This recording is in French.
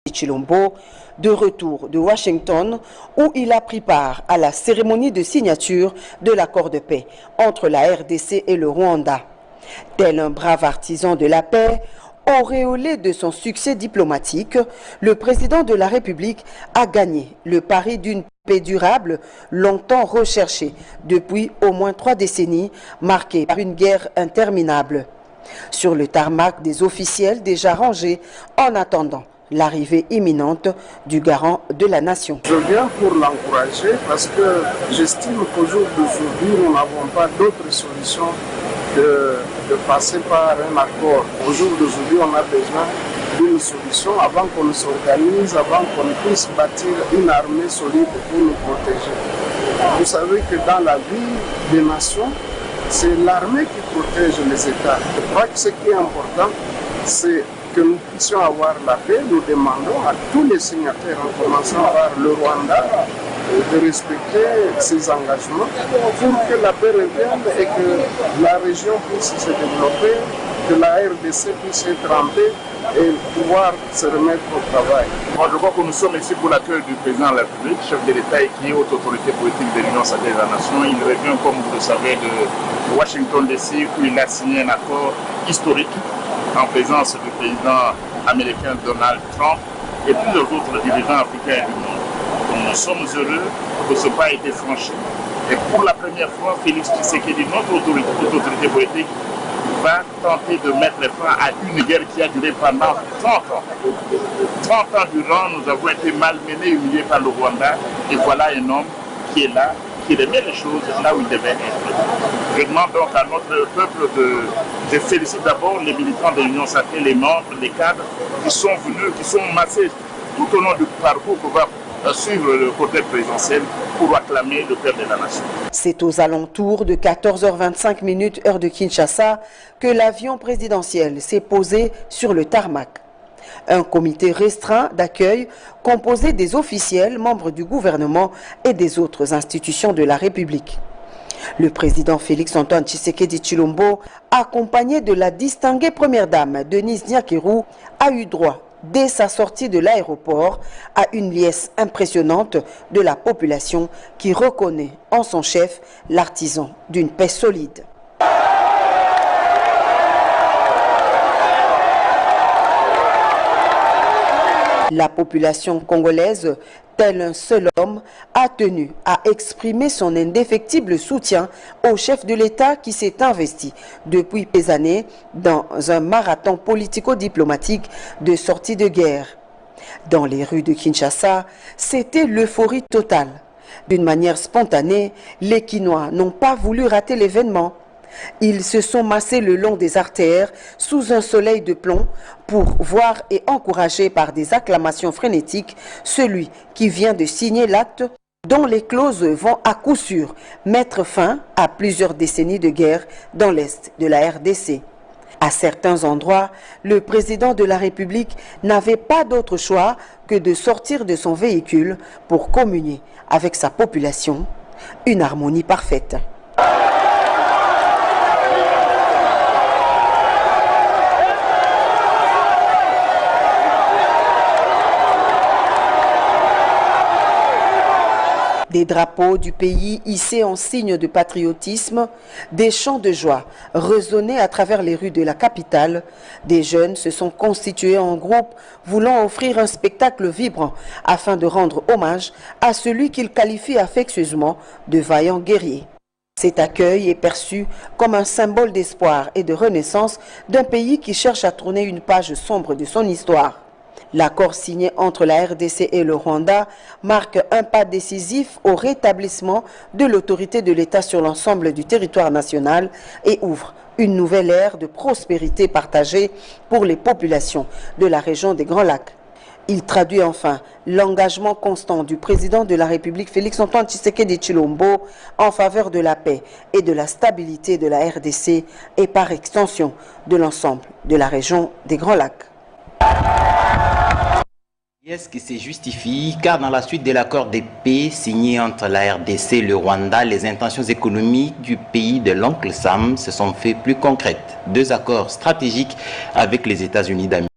Tshilombo, de retour de Washington, où il a pris part à la cérémonie de signature de l'accord de paix entre la RDC et le Rwanda. Tel un brave artisan de la paix, auréolé de son succès diplomatique, le président de la République a gagné le pari d'une paix durable, longtemps recherchée depuis au moins 3 décennies, marquée par une guerre interminable. Sur le tarmac, des officiels déjà rangés en attendant l'arrivée imminente du garant de la nation. Je viens pour l'encourager parce que j'estime qu'au jour d'aujourd'hui, nous n'avons pas d'autre solution de passer par un accord. Au jour d'aujourd'hui, on a besoin d'une solution avant qu'on s'organise, avant qu'on puisse bâtir une armée solide pour nous protéger. Vous savez que dans la vie des nations, c'est l'armée qui protège les États. Je crois que ce qui est important, c'est que nous puissions avoir la paix. Nous demandons à tous les signataires, en commençant par le Rwanda, de respecter ses engagements pour que la paix revienne et que la région puisse se développer, que la RDC puisse être en paix et pouvoir se remettre au travail. Moi, je crois que nous sommes ici pour l'accueil du président de la République, chef de l'État et qui est haute autorité politique de l'Union sacrée de la Nation. Il revient, comme vous le savez, de Washington DC où il a signé un accord historique en présence du président américain Donald Trump et plusieurs autres dirigeants africains du monde. Nous sommes heureux que ce pas ait été franchi. Et pour la première fois, Félix Tshisekedi, notre autorité politique, va tenter de mettre les freins à une guerre qui a duré pendant 30 ans. 30 ans durant, nous avons été malmenés, humiliés par le Rwanda. Et voilà un homme qui est là, qui remet les choses là où il devait être. Je demande donc à notre peuple de féliciter d'abord les militants de l'Union sacrée, les membres, les cadres qui sont venus, qui sont massés tout au long du parcours qu'on va suivre le côté présidentiel pour acclamer le père de la nation. C'est aux alentours de 14h25 heure de Kinshasa que l'avion présidentiel s'est posé sur le tarmac. Un comité restreint d'accueil composé des officiels, membres du gouvernement et des autres institutions de la République. Le président Félix-Antoine Tshisekedi Tshilombo, accompagné de la distinguée première dame Denise Nyakirou, a eu droit dès sa sortie de l'aéroport à une liesse impressionnante de la population qui reconnaît en son chef l'artisan d'une paix solide. La population congolaise, tel un seul homme, a tenu à exprimer son indéfectible soutien au chef de l'État qui s'est investi depuis des années dans un marathon politico-diplomatique de sortie de guerre. Dans les rues de Kinshasa, c'était l'euphorie totale. D'une manière spontanée, les Kinois n'ont pas voulu rater l'événement. Ils se sont massés le long des artères sous un soleil de plomb pour voir et encourager par des acclamations frénétiques celui qui vient de signer l'acte dont les clauses vont à coup sûr mettre fin à plusieurs décennies de guerre dans l'est de la RDC. À certains endroits, le président de la République n'avait pas d'autre choix que de sortir de son véhicule pour communier avec sa population, une harmonie parfaite. Des drapeaux du pays hissés en signe de patriotisme, des chants de joie résonnaient à travers les rues de la capitale. Des jeunes se sont constitués en groupe voulant offrir un spectacle vibrant afin de rendre hommage à celui qu'ils qualifient affectueusement de vaillant guerrier. Cet accueil est perçu comme un symbole d'espoir et de renaissance d'un pays qui cherche à tourner une page sombre de son histoire. L'accord signé entre la RDC et le Rwanda marque un pas décisif au rétablissement de l'autorité de l'État sur l'ensemble du territoire national et ouvre une nouvelle ère de prospérité partagée pour les populations de la région des Grands Lacs. Il traduit enfin l'engagement constant du président de la République Félix-Antoine Tshisekedi Tshilombo en faveur de la paix et de la stabilité de la RDC et par extension de l'ensemble de la région des Grands Lacs. Est-ce qui se justifie car dans la suite de l'accord de paix signé entre la RDC et le Rwanda, les intentions économiques du pays de l'oncle Sam se sont fait plus concrètes. 2 accords stratégiques avec les États-Unis d'Amérique.